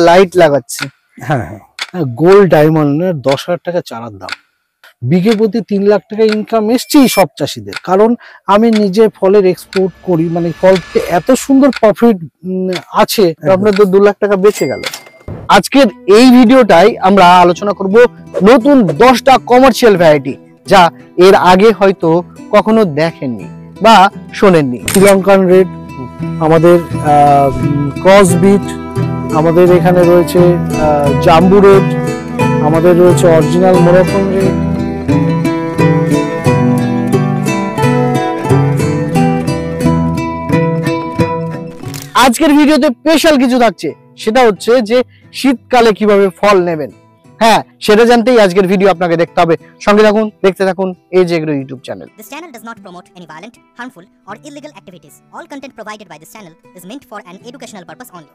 Light লাগাচ্ছে। হ্যাঁ হ্যাঁ, গোল্ড ডায়মন্ডের 10,000 টাকা চারার দাম। বিঘে প্রতি 3 লাখ টাকা ইনকাম এসছেই সব চাষিদের। কারণ আমি নিজে ফলের এক্সপোর্ট করি, মানে ফলতে এত সুন্দর প্রফিট আছে। আপনাদের 2 লাখ টাকা বেঁচে গেল। আজকের এই ভিডিওটাই আমরা আলোচনা করব নতুন 10টা কমার্শিয়াল ভ্যারাইটি যা এর আগে হয়তো কখনো দেখেননি বা শোনেননি। শ্রীলঙ্কান রেড, আমাদের ক্রস বিট, আমাদের এখানে রয়েছে জাম্বু রেড, আমাদের রয়েছে অরিজিনাল মোরক্কন রেড। আজকের ভিডিওতে স্পেশাল কিছু থাকছে, সেটা হচ্ছে যে শীতকালে কিভাবে ফল নেবেন। হ্যাঁ, সেটা জানতেই আজকের ভিডিও আপনাকে দেখতে হবে। সঙ্গে থাকুন, দেখতে থাকুন Edge Agro YouTube channel. This channel does not promote any violent, harmful, or illegal activities. All content provided by this channel is meant for an educational purpose only.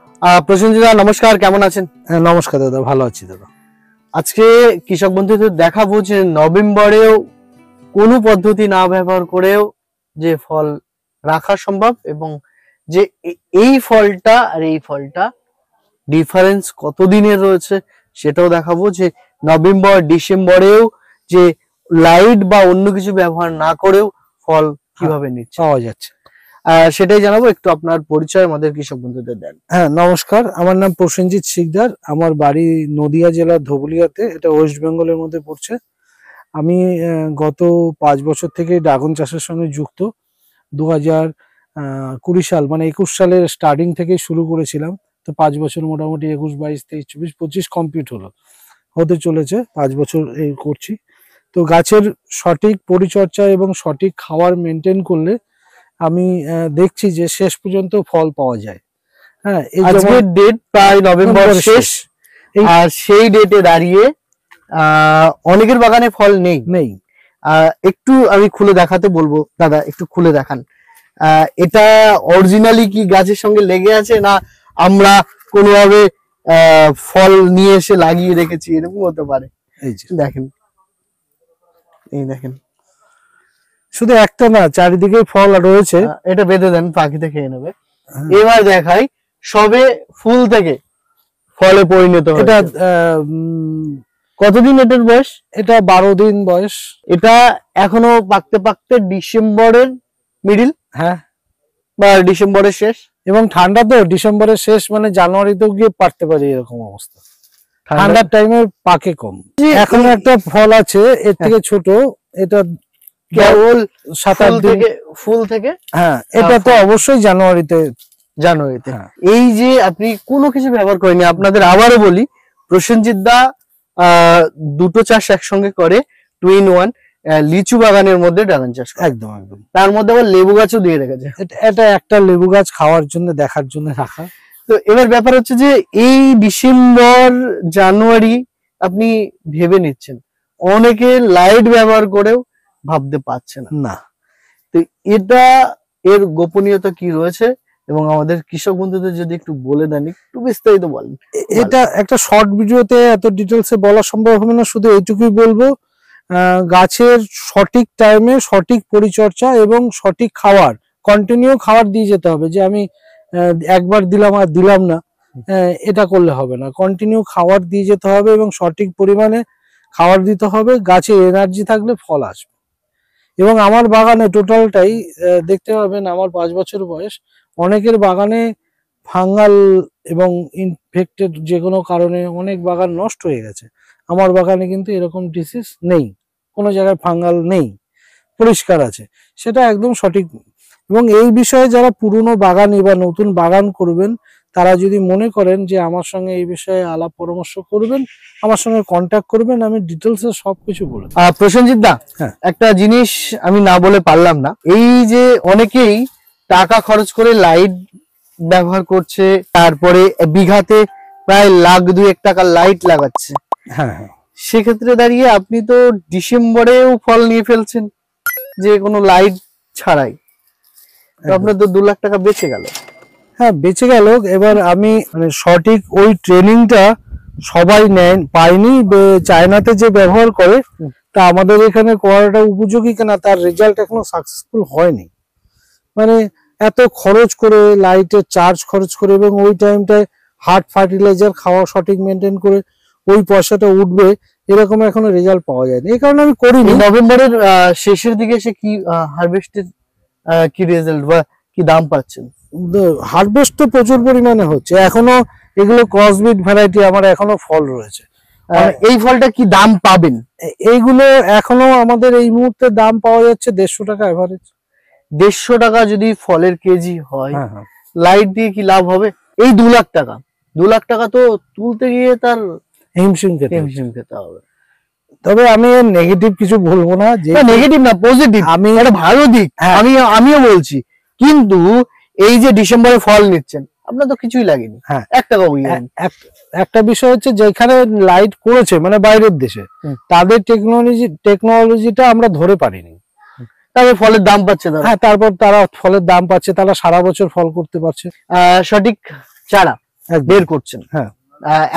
Prosenjit da নমস্কার, কেমন আছেন? নমস্কার দাদা, ভালো আছি দাদা। আজকে কৃষক বন্ধুদের দেখাবো যে নভেম্বরেও কোনো পদ্ধতি না ব্যবহার করেও যে ফল রাখা সম্ভব, এবং যে এই ফলটা আর এই ফলটা ডিফারেন্স কতদিনের রয়েছে সেটাও দেখাবো। যে নভেম্বর ডিসেম্বরেও যে লাইট বা অন্য কিছু ব্যবহার না করেও ফল কিভাবে নিচ্ছে পাওয়া যাচ্ছে, সেটাই জানাবো। একটু আপনার পরিচয় আমাদের কৃষক বন্ধুদের দেন। হ্যাঁ নমস্কার, আমার নাম প্রসেনজিৎ শিকদার। আমার বাড়ি নদিয়া জেলার ধবুলিয়াতে, এটা ওয়েস্ট বেঙ্গলের মধ্যে পড়ছে। আমি গত 5 বছর থেকে ড্রাগন চাষের সঙ্গে যুক্ত। 2020 সাল মানে 21 সালের স্টার্টিং থেকে শুরু করেছিলাম। তো 5 বছর মোটামুটি 21, 22, 23, 24, 25 কমপ্লিট হতে চলেছে। 5 বছর এই করছি। তো গাছের সঠিক পরিচর্যা এবং সঠিক খাবার মেনটেন করলে আমি দেখছি যে শেষ পর্যন্ত ফল পাওয়া যায়। হ্যাঁ, আজকের ডেট প্রায় নভেম্বর শেষ, আর সেই ডেটে দাঁড়িয়ে অনেকের বাগানে ফল নেই। একটু আমি খুলে দেখাতে বলবো, দাদা একটু খুলে দেখান। এটা অরিজিনালি কি গাছের সঙ্গে লেগে আছে, না আমরা কোনোভাবে ফল নিয়ে এসে লাগিয়ে রেখেছি, এরকম হতে পারে? এই যে দেখেন, এই দেখেন, শুধু একটা না, চারিদিকে ফল রয়েছে। এটা বেঁধে দেন, পাখিতে খেয়ে নেবে। এবার দেখাই সবে ফুল থেকে ফলে পরিণত হয়েছে। এটা কতদিন এটার বয়স? এটা 12 দিন বয়স। এটা এখনো পাকতে পাকতে ডিসেম্বরের মিডিল, হ্যাঁ, বা ডিসেম্বরের শেষ। এবং ঠান্ডা তো ডিসেম্বরের শেষ মানে জানুয়ারিতেও গিয়ে পারতে পারি, এরকম অবস্থা। ঠান্ডার টাইমে পাকে কম। এখন একটা ফল আছে এর থেকে ছোট, এটা কেবল 7-8 দিন ফুল থেকে। হ্যাঁ, এটা তো অবশ্যই জানুয়ারিতে। এই যে আপনি কোনো কিছু ব্যবহার করেনি, আপনাদের আবারও বলি, প্রসেনজিৎ দা দুটো চাষ একসঙ্গে করে, 2 in 1। লিচু বাগানের মধ্যে ড্রাগন চাষ, একদম একদম। তার মধ্যে আবার লেবু গাছও দিয়ে রেখেছে। এটা একটা লেবু গাছ খাওয়ার জন্য, দেখার জন্য রাখা। তো এবার ব্যাপার হচ্ছে যে এই ডিসেম্বর জানুয়ারি আপনি ভেবে নিচ্ছেন, অনেকে লাইট ব্যবহার করেও ভাবতে পারছে না। তো এটা এর গোপনীয়তা কি রয়েছে, এবং আমাদের কৃষক বন্ধুদের যদি একটু বলে দেন, একটু বিস্তারিত বলেন। এটা একটা শর্ট ভিডিওতে এত ডিটেলসে বলা সম্ভব হবে না, শুধু এইটুকুই বলবো, গাছের সঠিক টাইমে সঠিক পরিচর্যা এবং সঠিক খাবার, কন্টিনিউ খাবার দিয়ে যেতে হবে। যে আমি একবার দিলাম আর দিলাম না, এটা করলে হবে না। কন্টিনিউ খাবার দিয়ে যেতে হবে এবং সঠিক পরিমাণে খাবার দিতে হবে। গাছে এনার্জি থাকলে ফল আসবে। এবং আমার বাগানে টোটালটাই দেখতে পাবেন, আমার 5 বছর বয়স। অনেকের বাগানে ফাঙ্গাল এবং ইনফেক্টেড যে কোনো কারণে অনেক বাগান নষ্ট হয়ে গেছে। আমার বাগানে কিন্তু এরকম ডিসিজ নেই, কোনো জায়গায় ফাঙ্গাল নেই, পরিষ্কার আছে। সেটা একদম সঠিক। এবং এই বিষয়ে যারা পুরনো বাগানি বা নতুন বাগান করবেন, তারা যদি মনে করেন যে আমার সঙ্গে এই বিষয়ে আলাপ পরামর্শ করবেন, আমার সঙ্গে কন্ট্যাক্ট করবেন, আমি ডিটেলসে সবকিছু বলে। প্রসেনজিৎ দা, হ্যাঁ, একটা একটা জিনিস আমি না বলে পারলাম না। এই যে অনেকেই টাকা খরচ করে লাইট ব্যবহার করছে, তারপরে বিঘাতে প্রায় 1,02,000 টাকা লাইট লাগাচ্ছে। হ্যাঁ হ্যাঁ, সেক্ষেত্রে দাঁড়িয়ে আপনি তো ডিসেম্বরেও ফল নিয়ে ফেলছেন যে কোনো লাইট ছাড়াই, আপনার তো 2 লাখ টাকা বেঁচে গেল। হ্যাঁ বেঁচে গেল। এবার আমি মানে সঠিক ওই ট্রেনিংটা সবাই পাইনি। চায়নাতে যে ব্যবহার করে, তা আমাদের এখানে করাটা উপযোগী কিনা তার রেজাল্ট এখনো সাকসেসফুল হয়নি। মানে এত খরচ করে, লাইটের চার্জ খরচ করে, এবং ওই টাইমটায় হার্ড ফার্টিলাইজার খাওয়া সঠিক মেনটেন করে ওই পয়সাটা উঠবে, এরকম এখনো রেজাল্ট পাওয়া যায়নি। এই কারণে আমি করিনি। নভেম্বরের শেষের দিকে এসে কি হারভেস্টের কি রেজাল্ট বা কি দাম পাচ্ছেন? হারভেস্ট তো প্রচুর পরিমাণে হচ্ছে এখনো, এগুলো ক্রসবিট ভ্যারাইটি আমার এখনো ফল রয়েছে। এই ফলটা কি দাম পাবেন? এইগুলো এখনো আমাদের এই মুহূর্তে দাম পাওয়া যাচ্ছে 150 টাকা এভারেজ। 150 টাকা যদি ফলের কেজি হয়, হ্যাঁ। লাইট দিয়ে কি লাভ হবে? এই 2 লাখ টাকা, 2 লাখ টাকা তো তুলতে গিয়ে তার হিমশিম খেতে হবে। তবে আমি নেগেটিভ কিছু বলবো না, যে নেগেটিভ না, পজিটিভ, আমি একটা ভালো দিক আমিও বলছি। কিন্তু এই যে ডিসেম্বরে ফল নিচ্ছেন, আপনার তো কিছুই লাগেনি, এক টাকা একটা বিষয় হচ্ছে যেখানে লাইট করেছে মানে বাইরের দেশে, তাদের টেকনোলজিটা আমরা ধরে পারিনি। তারপর ফলের দাম পাচ্ছে তারা। হ্যাঁ, তারপর তারা ফলের দাম পাচ্ছে, তারা সারা বছর ফল করতে পারছে। সঠিক চারা বের করছেন, হ্যাঁ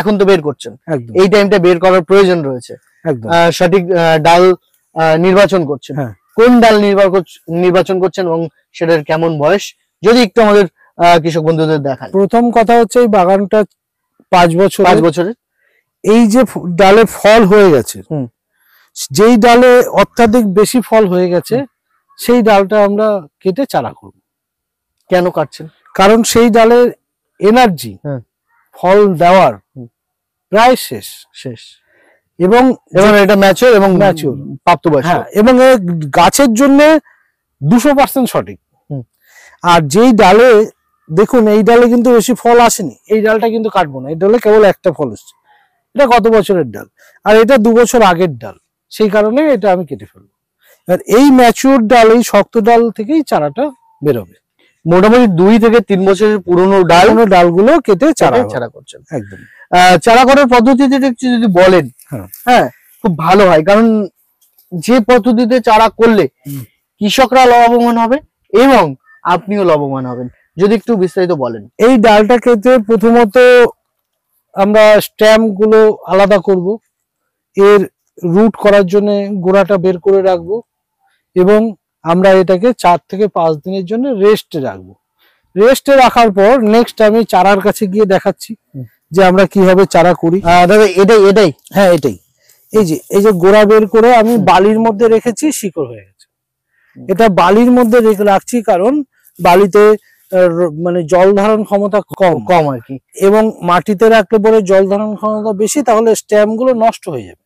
এখন তো বের করছেন, একদম এই টাইমটা বের করার প্রয়োজন রয়েছে। একদম সঠিক ডাল নির্বাচন করছেন, কোন ডাল নির্বাচন করছেন এবং সেটার কেমন বয়স, যদি একটু আমাদের কৃষক বন্ধুদের দেখান। প্রথম কথা হচ্ছে এই বাগানটা 5 বছরের। এই যে ডালে ফল হয়ে গেছে, যেই ডালে অত্যাধিক বেশি ফল হয়ে গেছে, সেই ডালটা আমরা কেটে চারা করব। কেন কাটছেন? কারণ সেই ডালের এনার্জি ফল দেওয়ার প্রায় শেষ এবং এটা ম্যাচিওর এবং প্রাপ্তবয়স্ক, এবং গাছের জন্য 200% সঠিক। আর যেই ডালে দেখুন, এই ডালে কিন্তু বেশি ফল আসেনি, এই ডালটা কিন্তু কাটবো না, এই ডালে কেবল একটা ফল এসছে, এটা গত বছরের ডাল, আর এটা 2 বছর আগের ডাল, সেই কারণে এটা আমি কেটে ফেলবো। আর এই ম্যাচিওর ডাল, এই শক্ত ডাল থেকেই চারাটা বেরোবে। মোটামুটি 2 থেকে 3 বছরের পুরনো ডালগুলো কেটে চারা করছেন। একদম। চারা করার পদ্ধতিতে একটু যদি বলেন, হ্যাঁ খুব ভালো হয়, কারণ যে পদ্ধতিতে চারা করলে কৃষকরা লাভবান হবে এবং আপনিও লাভবান হবেন, যদি একটু বিস্তারিত বলেন। এই ডালটা কেটে প্রথমত আমরা স্ট্যাম্প গুলো আলাদা করব, এর রুট করার জন্য গোড়াটা বের করে রাখবো, এবং আমরা এটাকে 4 থেকে 5 দিনের জন্য রেস্টে রাখবো। রেস্টে রাখার পর নেক্সট আমি চারার কাছে গিয়ে দেখাচ্ছি যে আমরা কিভাবে চারা করি। এটাই হ্যাঁ, এটাই। এই যে গোড়া বের করে আমি বালির মধ্যে রেখেছি, শিকড় হয়ে গেছে। এটা বালির মধ্যে রাখছি কারণ বালিতে মানে জল ধারণ ক্ষমতা কম আর কি, এবং মাটিতে রাখলে পরে জল ধারণ ক্ষমতা বেশি, তাহলে স্ট্যাম্প গুলো নষ্ট হয়ে যাবে।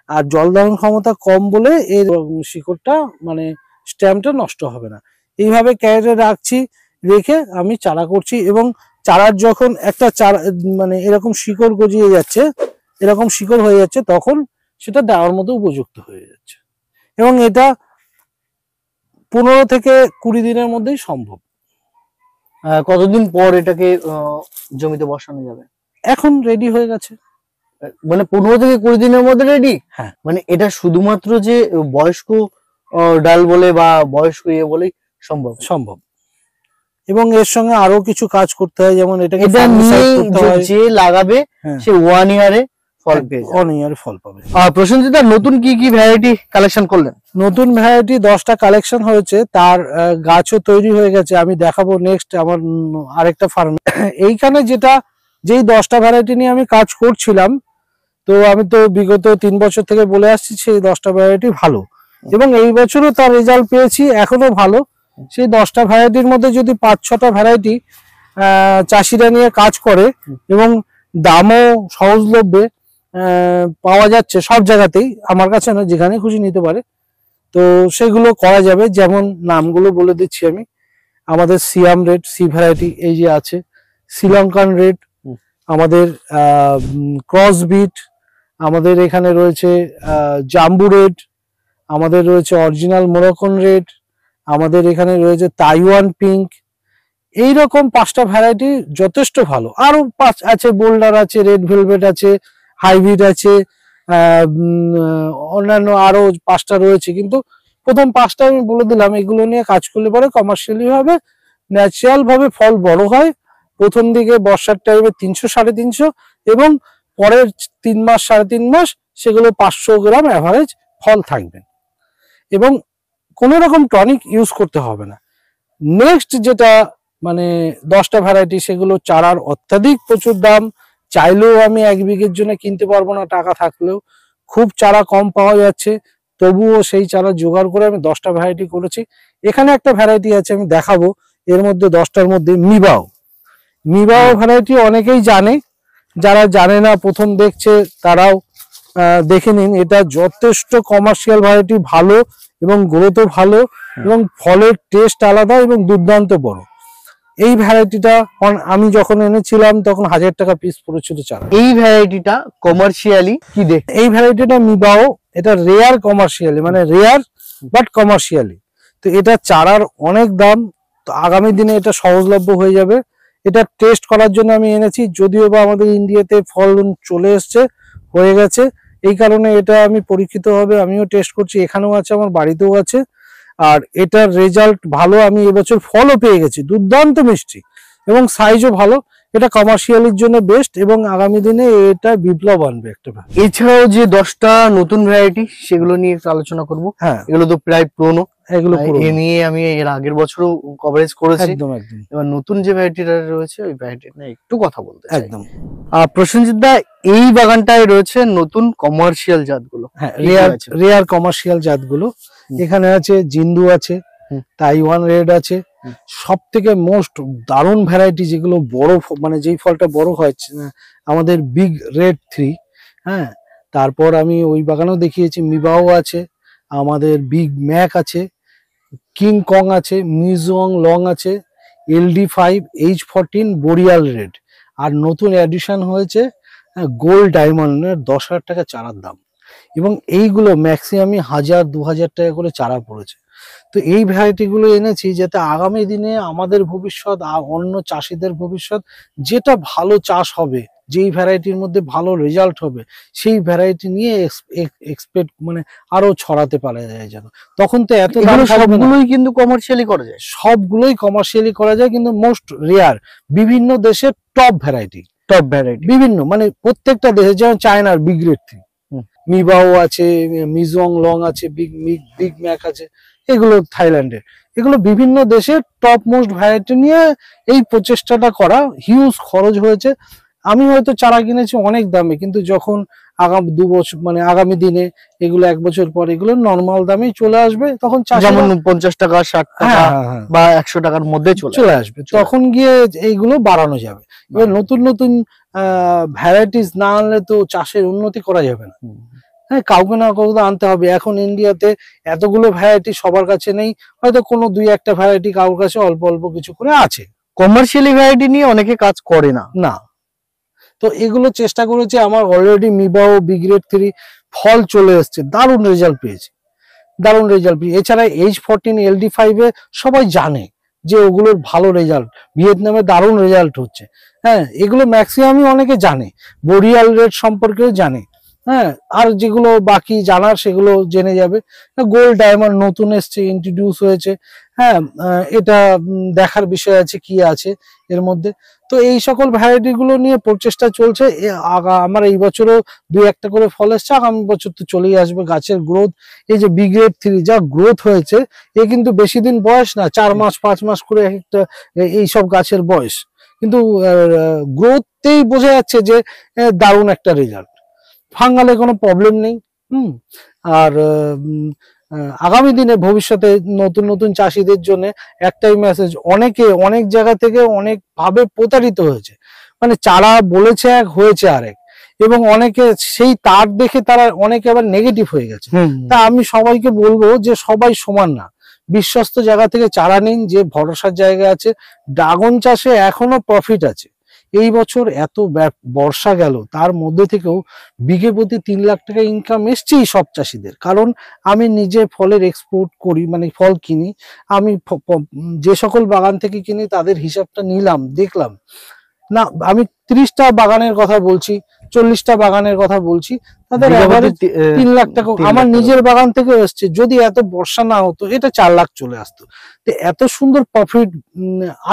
আর জল ধারণ ক্ষমতা কম বলে এর শিকড়টা মানে স্ট্যাম্পটা নষ্ট হবে না। এইভাবে ক্যারেটে রাখছি, রেখে আমি চারা করছি, এবং চারার যখন একটা চারা মানে এরকম শিকড় গজিয়ে যাচ্ছে, এরকম শিকড় হয়ে যাচ্ছে, তখন সেটা দেওয়ার মতো উপযুক্ত হয়ে যাচ্ছে, এবং এটা 15 থেকে 20 দিনের মধ্যেই সম্ভব। কতদিন পর এটাকে জমিতে বসানো যাবে? এখন রেডি হয়ে গেছে, মানে 15 থেকে 20 দিনের মধ্যে রেডি। হ্যাঁ, মানে এটা শুধুমাত্র যে বয়স্ক ডাল বলে বা বয়স্ক বলেই সম্ভব, এবং এর সঙ্গে আরো কিছু কাজ করতে হয়, যেমন এটা যে লাগাবে সে 1 ইয়ারে ফল পেয়ে যাবে, 1 ইয়ারে ফল পাবে। প্রসেনজিৎ, নতুন কি ভ্যারাইটি কালেকশন করলেন? নতুন ভ্যারাইটি 10টা কালেকশন হয়েছে, তার গাছও তৈরি হয়ে গেছে, আমি দেখাবো নেক্সট আমার আরেকটা ফার্মে। এইখানে যেই 10টা ভ্যারাইটি নিয়ে আমি কাজ করছিলাম, তো আমি তো বিগত 3 বছর থেকে বলে আসছি সেই 10টা ভ্যারাইটি ভালো, এবং এই বছরও তার রেজাল্ট পেয়েছি, এখনো ভালো। সেই 10টা ভ্যারাইটির মধ্যে যদি 5-6টা ভ্যারাইটি চাষিরা নিয়ে কাজ করে এবং দামও সহজলভ্যে পাওয়া যাচ্ছে সব জায়গাতেই, আমার কাছে না, যেখানে খুশি নিতে পারে, তো সেগুলো করা যাবে। যেমন নামগুলো বলে দিচ্ছি আমি, আমাদের সিয়াম রেড সি ভ্যারাইটি এই যে আছে, শ্রীলঙ্কান রেড, আমাদের ক্রসবিট, আমাদের এখানে রয়েছে জাম্বু রেড, আমাদের রয়েছে অরিজিনাল মোরোকন রেড, আমাদের এখানে রয়েছে তাইওয়ান পিঙ্ক। এইরকম 5টা ভ্যারাইটি যথেষ্ট ভালো। আরো 5 আছে, বোল্ডার আছে, রেড ভেলভেট আছে, হাইব্রিড আছে, অন্যান্য আরো 5টা রয়েছে, কিন্তু প্রথম 5টা আমি বলে দিলাম। এগুলো নিয়ে কাজ করলে পরে কমার্শিয়ালি ভাবে, ন্যাচারাল ভাবে ফল বড় হয়। প্রথম দিকে বর্ষার টাইমে 300-350, এবং পরের 3 মাস 3.5 মাস সেগুলো 500 গ্রাম অ্যাভারেজ ফল থাকবে, এবং কোনো রকম টনিক ইউজ করতে হবে না। নেক্সট যেটা মানে 10টা ভ্যারাইটি, সেগুলো চারার অত্যাধিক প্রচুর দাম। চাইলেও আমি 1 বিঘের জন্য কিনতে পারবো না টাকা থাকলেও, খুব চারা কম পাওয়া যাচ্ছে, তবুও সেই চারা জোগাড় করে আমি 10টা ভ্যারাইটি করেছি। এখানে একটা ভ্যারাইটি আছে আমি দেখাবো, এর মধ্যে 10টার মধ্যে মিবাও ভ্যারাইটি অনেকেই জানে, যারা জানে না প্রথম দেখছে তারাও দেখে নিন। এটা যথেষ্ট কমার্শিয়াল ভ্যারাইটি, ভালো এবং গ্রোথও ভালো এবং ফলের টেস্ট আলাদা এবং দুর্দান্ত বড়। এই ভ্যারাইটিটা আমি যখন এনেছিলাম তখন 1000 টাকা পিস পড়েছিল চারা। এই ভ্যারাইটিটা কমার্শিয়ালি কি দেখ, এই ভ্যারাইটিটা মিবাও, এটা রেয়ার কমার্শিয়ালি, মানে রেয়ার বাট কমার্শিয়ালি। তো এটা চারার অনেক দাম, তো আগামী দিনে এটা সহজলভ্য হয়ে যাবে। এটা টেস্ট করার জন্য আমি এনেছি, যদিও বা আমাদের ইন্ডিয়াতে ফলন চলে এসছে, হয়ে গেছে, এই কারণে এটা আমি পরীক্ষিত হবে আমিও টেস্ট করছি। এখানেও আছে, আমার বাড়িতেও আছে, আর এটার রেজাল্ট ভালো। আমি এবছর ফলও পেয়ে গেছি, দুর্দান্ত মিষ্টি এবং সাইজও ভালো। এটা কমার্শিয়ালের জন্য বেস্ট এবং আগামী দিনে এটা বিপ্লব আনবে একটা। এছাড়াও যে 10টা নতুন ভ্যারাইটি সেগুলো নিয়ে একটু আলোচনা করবো। হ্যাঁ, এগুলো তো প্রায় পুরনো, এগুলো এ নিয়ে আমি এর আগের বছরও কভারেজ করেছি। একদম একদম। এবার নতুন যে ভ্যারাইটিটা রয়েছে ওই ভ্যারাইটি নিয়ে একটু কথা বলতে চাই। একদম। প্রসেনজিৎ দা, এই বাগানটায় রয়েছে নতুন কমার্শিয়াল জাতগুলো। হ্যাঁ, রেয়ার কমার্শিয়াল জাতগুলো এখানে আছে। জিন্দু আছে, তাইওয়ান রেড আছে, সব থেকে মোস্ট দারুণ ভ্যারাইটি যেগুলো বড়, মানে যেই ফলটা বড় হয়, আমাদের বিগ রেড 3। হ্যাঁ, তারপর আমি ওই বাগানেও দেখিয়েছি, মিবাও আছে, আমাদের বিগ ম্যাক আছে, কিং কং আছে, মিজোং লং আছে, LD5, H14, বোরিয়াল রেড, আর নতুন এডিশন হয়েছে গোল্ড ডায়মন্ডের 10,000 টাকা চারার দাম। এবং এইগুলো ম্যাক্সিমামই 1000-2000 টাকা করে চারা পড়েছে। তো এই ভ্যারাইটি গুলো এনেছি যাতে আগামী দিনে আমাদের ভবিষ্যৎ আর অন্য চাষিদের ভবিষ্যৎ, যেটা ভালো চাষ হবে, যেই ভ্যারাইটির মধ্যে ভালো রেজাল্ট হবে, সেই ভ্যারাইটি নিয়ে এক্সপেক্ট মানে আরো ছড়াতে পারা যায় যেন। তখন তো এত দাম সবগুলোই কিন্তু কমার্শিয়ালি করা যায়, সবগুলোই কমার্শিয়ালি করা যায়, কিন্তু মোস্ট রেয়ার বিভিন্ন দেশের টপ ভ্যারাইটি বিভিন্ন, মানে প্রত্যেকটা দেশে, যেমন চায়নার বিগ রেড 3, মিবাও আছে, মিজোং লং আছে, বিগ ম্যাক আছে, এগুলো থাইল্যান্ডের, এগুলো বিভিন্ন দেশের টপ মোস্ট ভ্যারাইটি নিয়ে এই প্রচেষ্টাটা করা। হিউজ খরচ হয়েছে। আমি হয়তো চারা কিনেছি অনেক দামে, কিন্তু যখন আগামী 2 বছর, মানে আগামী দিনে এগুলো 1 বছর পর এগুলো নর্মাল দামেই চলে আসবে, তখন যেমন 50 টাকা 60 টাকা বা 100 টাকার মধ্যে চলে আসবে, তখন গিয়ে এইগুলো বাড়ানো যাবে। এবার নতুন নতুন ভ্যারাইটিস না আনলে তো চাষের উন্নতি করা যাবে না। হ্যাঁ, কাউকে না কাউকে আনতে হবে। এখন ইন্ডিয়াতে এতগুলো ভ্যারাইটি সবার কাছে নেই, হয়তো কোনো 2-1টা ভ্যারাইটি কারোর কাছে অল্প অল্প কিছু করে আছে। কমার্শিয়ালি ভ্যারাইটি নিয়ে অনেকে কাজ করে না। তো এগুলো চেষ্টা করেছি। আমার অলরেডি মিবাও বিগ রেড 3 ফল চলে এসছে, দারুণ রেজাল্ট পেয়েছি। এছাড়া H14, LD5 এ সবাই জানে যে ওগুলোর ভালো রেজাল্ট, ভিয়েতনামে দারুণ রেজাল্ট হচ্ছে। হ্যাঁ, এগুলো ম্যাক্সিমামই অনেকে জানে, বোরিয়াল রেড সম্পর্কেও জানে। হ্যাঁ, আর যেগুলো বাকি জানার সেগুলো জেনে যাবে। গোল্ড ডায়মন্ড নতুন এসছে, ইন্ট্রোডিউস হয়েছে। হ্যাঁ, এটা দেখার বিষয় আছে কি আছে এর মধ্যে। তো এই সকল ভ্যারাইটি গুলো নিয়ে প্রচেষ্টা চলছে। আমার এই বছরও 2-1টা করে ফল এসছে, আগামী বছর তো চলেই আসবে। গাছের গ্রোথ, এই যে বিগ রেড 3 যা গ্রোথ হয়েছে, এ কিন্তু বেশি দিন বয়স না, 4 মাস 5 মাস করে একটা এইসব গাছের বয়স, কিন্তু গ্রোথতেই বোঝা যাচ্ছে যে দারুণ একটা রেজাল্ট। ফাঙ্গালে কোনো প্রবলেম নেই। আর আগামী দিনে ভবিষ্যতে নতুন নতুন চাষিদের জন্য একটাই মেসেজ, অনেকে অনেক জায়গা থেকে অনেক ভাবে প্রতারিত হয়েছে, মানে চারা বলেছে এক, হয়েছে আরেক, এবং অনেকে সেই তার দেখে তারা অনেকে আবার নেগেটিভ হয়ে গেছে। তা আমি সবাইকে বলবো যে সবাই সমান না, বিশ্বস্ত জায়গা থেকে চারা নিন, যে ভরসার জায়গা আছে। ড্রাগন চাষে এখনো প্রফিট আছে। এই বছর এত বর্ষা গেল, তার মধ্যে থেকেও বিঘে প্রতি 3 লাখ টাকা ইনকাম এসছেই সব চাষিদের। কারণ আমি নিজে ফলের এক্সপোর্ট করি, মানে ফল কিনি। আমি যে সকল বাগান থেকে কিনি তাদের হিসাবটা নিলাম, দেখলাম না, আমি 30টা বাগানের কথা বলছি, 40টা বাগানের কথা বলছি, তাদের 3 লাখ টাকা আমার নিজের বাগান থেকে এসছে। যদি এত বর্ষা না হতো, এটা 4 লাখ চলে আসতো। তো এত সুন্দর প্রফিট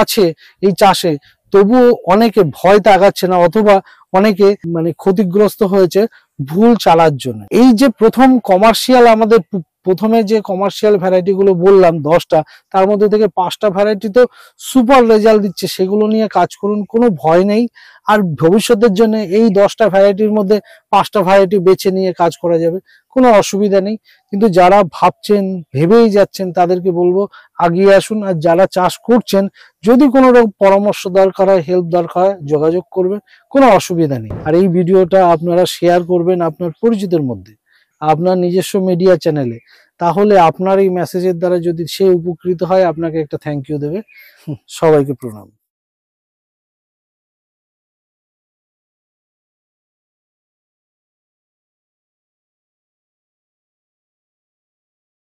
আছে এই চাষে, তবুও অনেকে ভয় তাকাচ্ছে না, অথবা অনেকে মানে ক্ষতিগ্রস্ত হয়েছে ভুল চালার জন্য। এই যে প্রথম কমার্শিয়াল আমাদের প্রথমে যে কমার্শিয়াল ভ্যারাইটি গুলো বললাম 10টা, তার মধ্যে থেকে 5টা ভ্যারাইটি তো সুপার রেজাল্ট দিচ্ছে, সেগুলো নিয়ে কাজ করুন, কোনো ভয় নেই। আর ভবিষ্যতের জন্য এই 10টা ভ্যারাইটির মধ্যে 5টা ভ্যারাইটি বেছে নিয়ে কাজ করা যাবে, কোনো অসুবিধা নেই। কিন্তু যারা ভাবছেন, ভেবেই যাচ্ছেন, তাদেরকে বলবো আগিয়ে আসুন। আর যারা চাষ করছেন, যদি কোনো রকম পরামর্শ দরকার হয়, হেল্প দরকার হয়, যোগাযোগ করবেন, কোনো অসুবিধা নেই। আর এই ভিডিওটা আপনারা শেয়ার করবেন আপনার পরিচিতের মধ্যে, আপনার নিজস্ব মিডিয়া চ্যানেলে, তাহলে আপনার এই মেসেজের দ্বারা যদি সে উপকৃত হয়, আপনাকে একটা থ্যাংক ইউ দেবে। সবাইকে প্রণাম।